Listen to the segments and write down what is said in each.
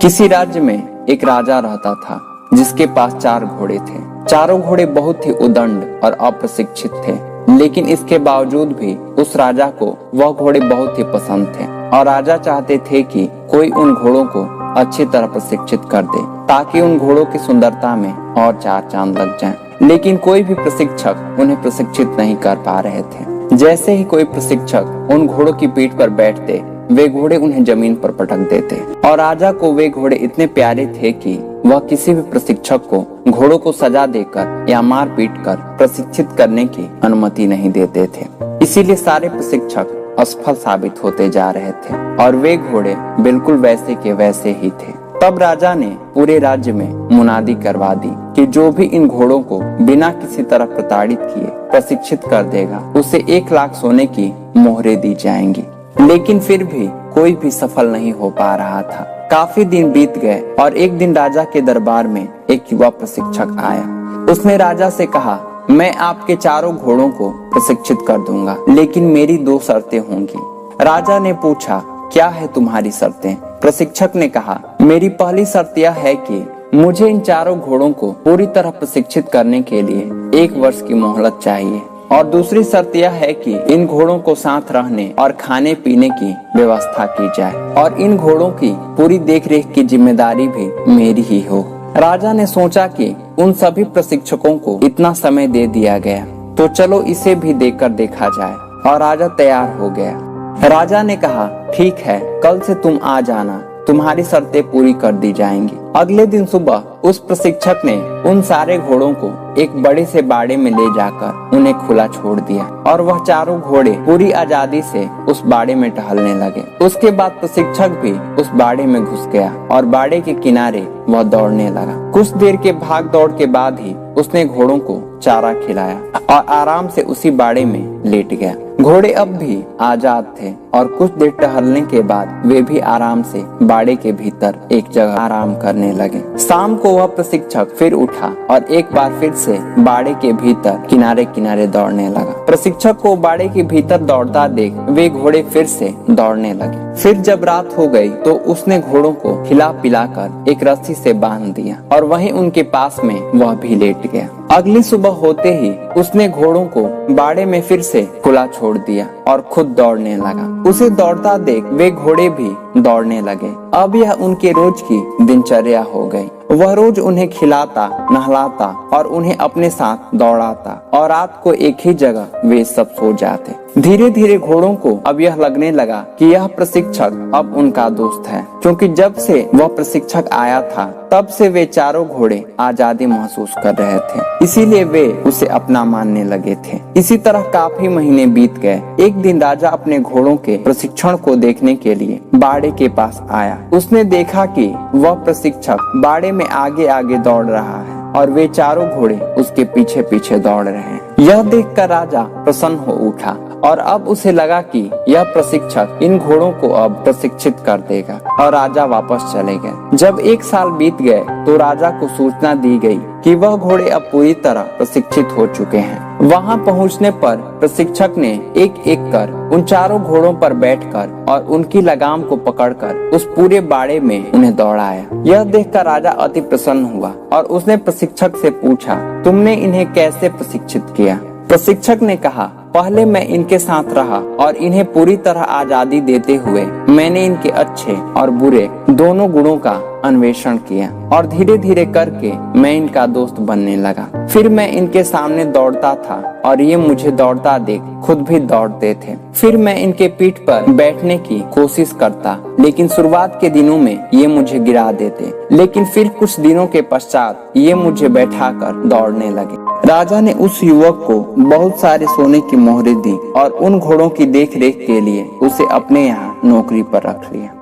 किसी राज्य में एक राजा रहता था जिसके पास 4 घोड़े थे। चारों घोड़े बहुत ही उदंड और अप्रशिक्षित थे, लेकिन इसके बावजूद भी उस राजा को वह घोड़े बहुत ही पसंद थे और राजा चाहते थे कि कोई उन घोड़ों को अच्छी तरह प्रशिक्षित कर दे ताकि उन घोड़ों की सुंदरता में और 4 चांद लग जाएं। लेकिन कोई भी प्रशिक्षक उन्हें प्रशिक्षित नहीं कर पा रहे थे। जैसे ही कोई प्रशिक्षक उन घोड़ों की पीठ पर बैठते, वे घोड़े उन्हें जमीन पर पटक देते और राजा को वे घोड़े इतने प्यारे थे कि वह किसी भी प्रशिक्षक को घोड़ों को सजा देकर या मार पीट कर प्रशिक्षित करने की अनुमति नहीं देते थे। इसीलिए सारे प्रशिक्षक असफल साबित होते जा रहे थे और वे घोड़े बिल्कुल वैसे के वैसे ही थे। तब राजा ने पूरे राज्य में मुनादी करवा दी कि जो भी इन घोड़ों को बिना किसी तरह प्रताड़ित किए प्रशिक्षित कर देगा, उसे 1 लाख सोने की मोहरें दी जाएंगी। लेकिन फिर भी कोई भी सफल नहीं हो पा रहा था। काफी दिन बीत गए और एक दिन राजा के दरबार में एक युवा प्रशिक्षक आया। उसने राजा से कहा, मैं आपके 4 घोड़ों को प्रशिक्षित कर दूंगा, लेकिन मेरी 2 शर्तें होंगी। राजा ने पूछा, क्या है तुम्हारी शर्तें? प्रशिक्षक ने कहा, मेरी पहली शर्त यह है कि मुझे इन 4 घोड़ों को पूरी तरह प्रशिक्षित करने के लिए 1 वर्ष की मोहलत चाहिए और दूसरी शर्त यह है कि इन घोड़ों को साथ रहने और खाने पीने की व्यवस्था की जाए और इन घोड़ों की पूरी देखरेख की जिम्मेदारी भी मेरी ही हो। राजा ने सोचा कि उन सभी प्रशिक्षकों को इतना समय दे दिया गया, तो चलो इसे भी देकर देखा जाए, और राजा तैयार हो गया। राजा ने कहा, ठीक है, कल से तुम आ जाना, तुम्हारी शर्तें पूरी कर दी जाएंगी। अगले दिन सुबह उस प्रशिक्षक ने उन सारे घोड़ों को एक बड़े से बाड़े में ले जाकर उन्हें खुला छोड़ दिया और वह 4 घोड़े पूरी आजादी से उस बाड़े में टहलने लगे। उसके बाद प्रशिक्षक भी उस बाड़े में घुस गया और बाड़े के किनारे वह दौड़ने लगा। कुछ देर के भाग दौड़ के बाद ही उसने घोड़ों को चारा खिलाया और आराम से उसी बाड़े में लेट गया। घोड़े अब भी आजाद थे और कुछ देर टहलने के बाद वे भी आराम से बाड़े के भीतर एक जगह आराम करने लगे। शाम को वह प्रशिक्षक फिर उठा और एक बार फिर से बाड़े के भीतर किनारे किनारे दौड़ने लगा। प्रशिक्षक को बाड़े के भीतर दौड़ता देख वे घोड़े फिर से दौड़ने लगे। फिर जब रात हो गई तो उसने घोड़ों को खिला पिलाकर एक रस्सी से बांध दिया और वहीं उनके पास में वह भी लेट गया। अगली सुबह होते ही उसने घोड़ों को बाड़े में फिर से खुला छोड़ दिया और खुद दौड़ने लगा। उसे दौड़ता देख वे घोड़े भी दौड़ने लगे। अब यह उनके रोज की दिनचर्या हो गई। वह रोज उन्हें खिलाता, नहलाता और उन्हें अपने साथ दौड़ाता और रात को एक ही जगह वे सब सो जाते। धीरे धीरे घोड़ों को अब यह लगने लगा कि यह प्रशिक्षक अब उनका दोस्त है, क्योंकि जब से वह प्रशिक्षक आया था तब से वे 4 घोड़े आजादी महसूस कर रहे थे, इसीलिए वे उसे अपना मानने लगे थे। इसी तरह काफी महीने बीत गए। एक दिन राजा अपने घोड़ों के प्रशिक्षण को देखने के लिए बाड़े के पास आया। उसने देखा कि वह प्रशिक्षक बाड़े में आगे आगे दौड़ रहा है और वे 4 घोड़े उसके पीछे पीछे दौड़ रहे हैं। यह देखकर राजा प्रसन्न हो उठा और अब उसे लगा कि यह प्रशिक्षक इन घोड़ों को अब प्रशिक्षित कर देगा और राजा वापस चले गए। जब 1 साल बीत गए तो राजा को सूचना दी गई कि वह घोड़े अब पूरी तरह प्रशिक्षित हो चुके हैं। वहां पहुंचने पर प्रशिक्षक ने एक एक कर उन 4 घोड़ों पर बैठकर और उनकी लगाम को पकड़कर उस पूरे बाड़े में उन्हें दौड़ाया। यह देखकर राजा अति प्रसन्न हुआ और उसने प्रशिक्षक से पूछा, तुमने इन्हें कैसे प्रशिक्षित किया? प्रशिक्षक ने कहा, पहले मैं इनके साथ रहा और इन्हें पूरी तरह आजादी देते हुए मैंने इनके अच्छे और बुरे दोनों गुणों का अन्वेषण किया और धीरे धीरे करके मैं इनका दोस्त बनने लगा। फिर मैं इनके सामने दौड़ता था और ये मुझे दौड़ता देख खुद भी दौड़ते थे। फिर मैं इनके पीठ पर बैठने की कोशिश करता, लेकिन शुरुआत के दिनों में ये मुझे गिरा देते, लेकिन फिर कुछ दिनों के पश्चात ये मुझे बैठाकर दौड़ने लगे। राजा ने उस युवक को बहुत सारे सोने की मोहरें दी और उन घोड़ों की देखरेख के लिए उसे अपने यहाँ नौकरी पर रख लिया।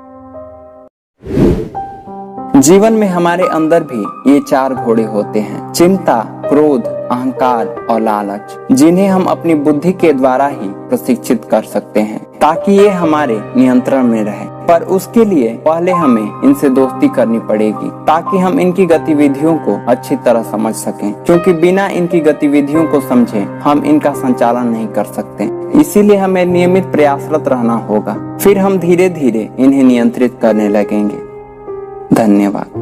जीवन में हमारे अंदर भी ये 4 घोड़े होते हैं, चिंता, क्रोध, अहंकार और लालच, जिन्हें हम अपनी बुद्धि के द्वारा ही प्रशिक्षित कर सकते हैं ताकि ये हमारे नियंत्रण में रहे। पर उसके लिए पहले हमें इनसे दोस्ती करनी पड़ेगी ताकि हम इनकी गतिविधियों को अच्छी तरह समझ सकें, क्योंकि बिना इनकी गतिविधियों को समझे हम इनका संचालन नहीं कर सकते। इसीलिए हमें नियमित प्रयासरत रहना होगा, फिर हम धीरे धीरे इन्हें नियंत्रित करने लगेंगे। धन्यवाद।